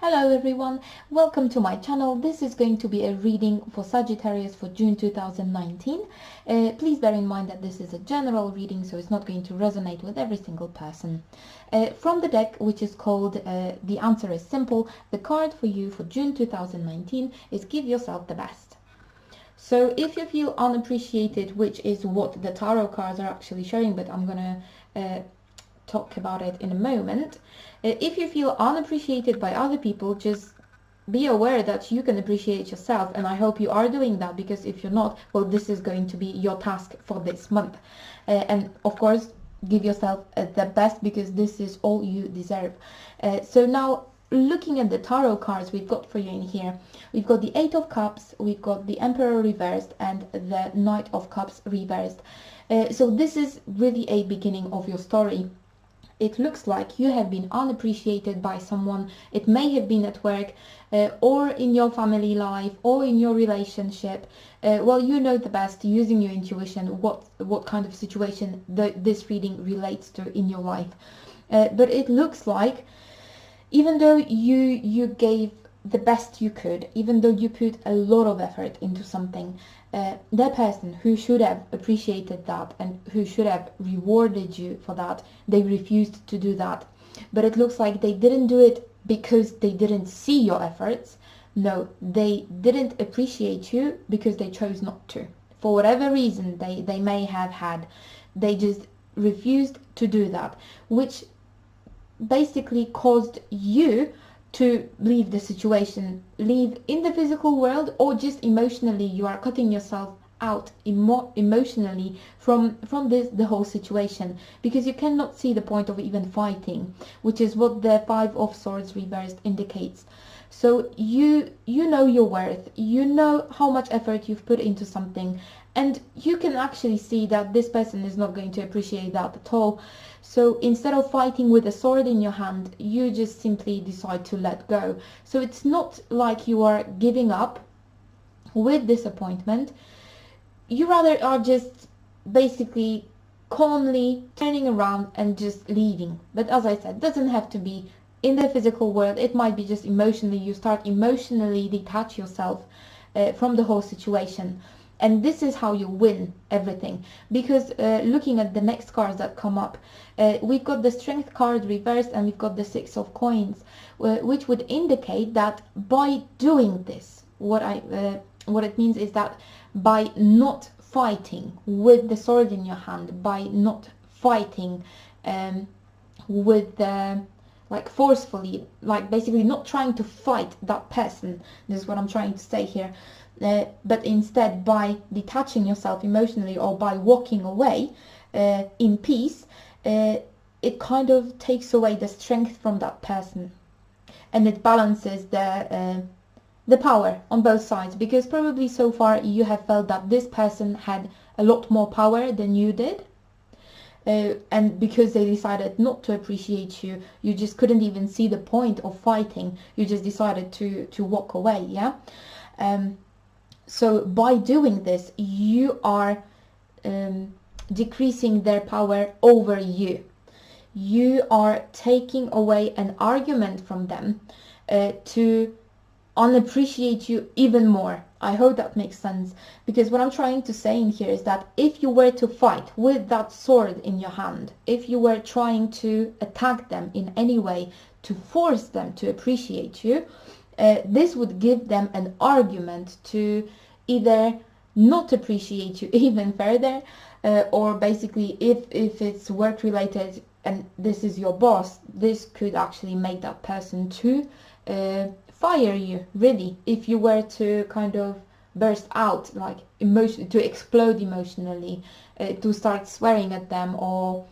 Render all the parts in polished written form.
Hello everyone, welcome to my channel. This is going to be a reading for Sagittarius for June 2019. Please bear in mind that this is a general reading, so it's not going to resonate with every single person. From the deck, which is called The Answer is Simple, the card for you for June 2019 is Give Yourself the Best. So if you feel unappreciated, which is what the tarot cards are actually showing, but I'm gonna talk about it in a moment. If you feel unappreciated by other people, just be aware that you can appreciate yourself, and I hope you are doing that, because if you're not, well, this is going to be your task for this month. And of course, give yourself the best, because this is all you deserve. So now, looking at the tarot cards we've got for you in here, we've got the Eight of Cups, we've got the Emperor reversed, and the Knight of Cups reversed. So this is really a beginning of your story. It looks like you have been unappreciated by someone. It may have been at work, or in your family life, or in your relationship. Well, you know the best, using your intuition, what kind of situation this reading relates to in your life. But it looks like, even though you gave the best you could, even though you put a lot of effort into something, that person who should have appreciated that and who should have rewarded you for that, they refused to do that. But it looks like they didn't do it because they didn't see your efforts. No, they didn't appreciate you because they chose not to. For whatever reason they may have had, they just refused to do that, which basically caused you to leave the situation, leave in the physical world, or just emotionally you are cutting yourself out emotionally from the whole situation, because you cannot see the point of even fighting, which is what the Five of Swords reversed indicates. So you know your worth, you know how much effort you've put into something, and you can actually see that this person is not going to appreciate that at all. So instead of fighting with a sword in your hand, you just simply decide to let go. So it's not like you are giving up with disappointment. You rather are just basically calmly turning around and just leaving. But as I said, it doesn't have to be in the physical world. It might be just emotionally. You start emotionally detach yourself from the whole situation. And this is how you win everything, because looking at the next cards that come up, we've got the Strength card reversed, and we've got the Six of Coins, which would indicate that by doing this, what it means is that by not fighting with the sword in your hand, by not fighting with like forcefully, like basically not trying to fight that person, this is what I'm trying to say here, but instead by detaching yourself emotionally, or by walking away in peace, it kind of takes away the strength from that person, and it balances the power on both sides, because probably so far you have felt that this person had a lot more power than you did, and because they decided not to appreciate you, you just couldn't even see the point of fighting. You just decided to walk away. Yeah. So by doing this, you are decreasing their power over you. You are taking away an argument from them to unappreciate you even more. I hope that makes sense, because what I'm trying to say in here is that if you were to fight with that sword in your hand, if you were trying to attack them in any way to force them to appreciate you, this would give them an argument to either not appreciate you even further, or basically if it's work related and this is your boss, this could actually make that person to fire you, really, if you were to kind of burst out, like to explode emotionally, to start swearing at them, or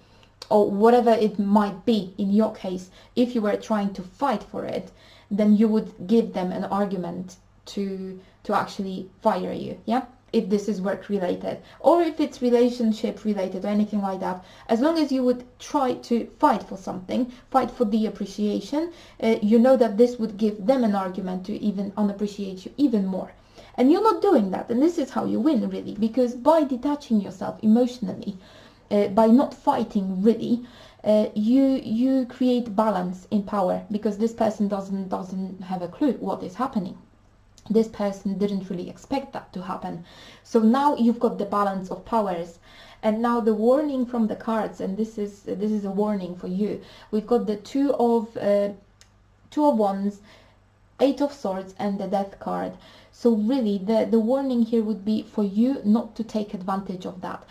whatever it might be. In your case, if you were trying to fight for it, then you would give them an argument to actually fire you. Yeah, if this is work related, or if it's relationship related, or anything like that, as long as you would try to fight for something, fight for the appreciation, you know that this would give them an argument to even unappreciate you even more. And you're not doing that, and this is how you win, really, because by detaching yourself emotionally, by not fighting really, you create balance in power, because this person doesn't have a clue what is happening. This person didn't really expect that to happen. So now you've got the balance of powers. And now the warning from the cards, and this is a warning for you. We've got the Two of Wands, Eight of Swords, and the Death card. So really the warning here would be for you not to take advantage of that.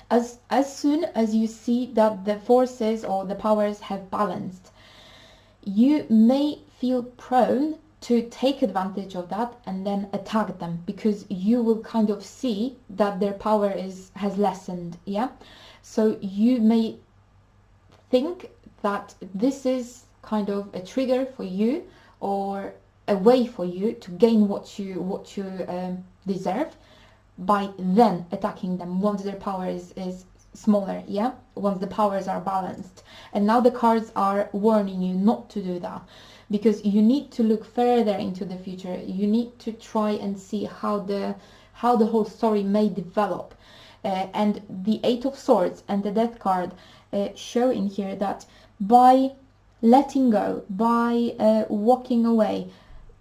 As soon as you see that the forces or the powers have balanced, you may feel prone to take advantage of that and then attack them, because you will kind of see that their power has lessened. Yeah, so you may think that this is kind of a trigger for you, or a way for you to gain what you deserve, by then attacking them once their power is smaller. Yeah, once the powers are balanced. And now the cards are warning you not to do that, because you need to look further into the future. You need to try and see how the whole story may develop. And the Eight of Swords and the Death card show in here that by letting go, by walking away,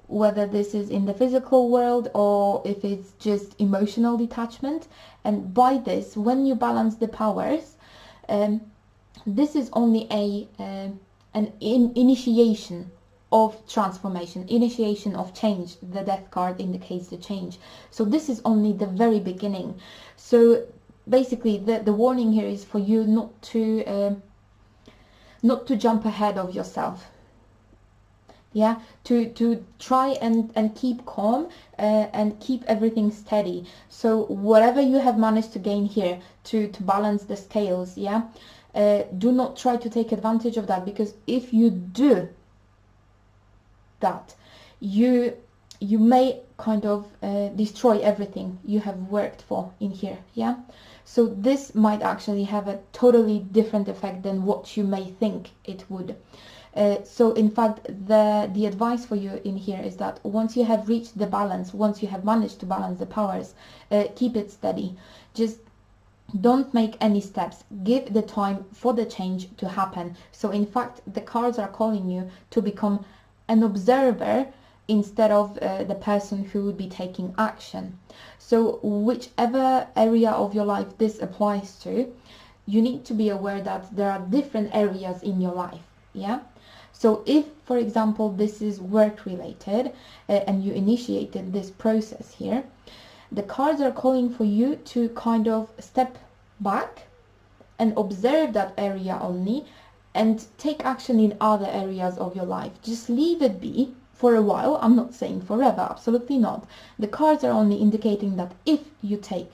whether this is in the physical world or if it's just emotional detachment, and by this, when you balance the powers, this is only an initiation of transformation, initiation of change. The Death card indicates the change. So this is only the very beginning. So basically the warning here is for you not to jump ahead of yourself. Yeah, to try and keep calm and keep everything steady. So whatever you have managed to gain here to balance the scales, yeah, do not try to take advantage of that, because if you do that, you may kind of destroy everything you have worked for in here. Yeah, so this might actually have a totally different effect than what you may think it would. So in fact, the advice for you in here is that once you have reached the balance, once you have managed to balance the powers, keep it steady. Just don't make any steps. Give the time for the change to happen. So in fact, the cards are calling you to become an observer instead of the person who would be taking action. So whichever area of your life this applies to, you need to be aware that there are different areas in your life. Yeah. So if, for example, this is work related and you initiated this process here, the cards are calling for you to kind of step back and observe that area only, and take action in other areas of your life. Just leave it be for a while. I'm not saying forever, absolutely not. The cards are only indicating that if you take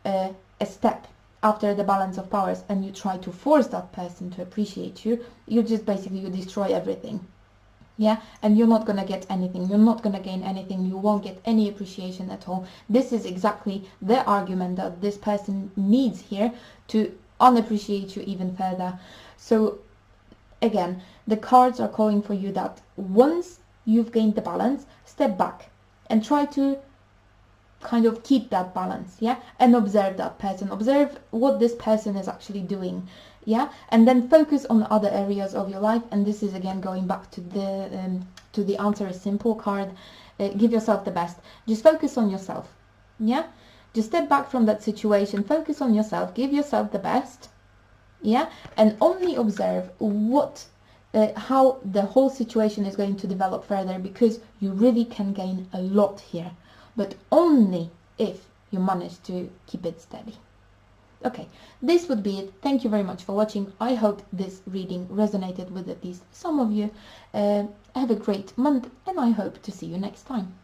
a step after the balance of powers and you try to force that person to appreciate you, you just basically, you destroy everything. Yeah, and you're not gonna get anything, you're not gonna gain anything, you won't get any appreciation at all. This is exactly the argument that this person needs here to unappreciate you even further. So again, the cards are calling for you that once you've gained the balance, step back and try to kind of keep that balance. Yeah, and observe that person, observe what this person is actually doing. Yeah, and then focus on other areas of your life. And this is again going back to the answer is simple card. Give yourself the best. Just focus on yourself. Yeah, just step back from that situation, focus on yourself, give yourself the best. Yeah, and only observe what how the whole situation is going to develop further, because you really can gain a lot here, but only if you manage to keep it steady. Okay, this would be it. Thank you very much for watching. I hope this reading resonated with at least some of you. Have a great month, and I hope to see you next time.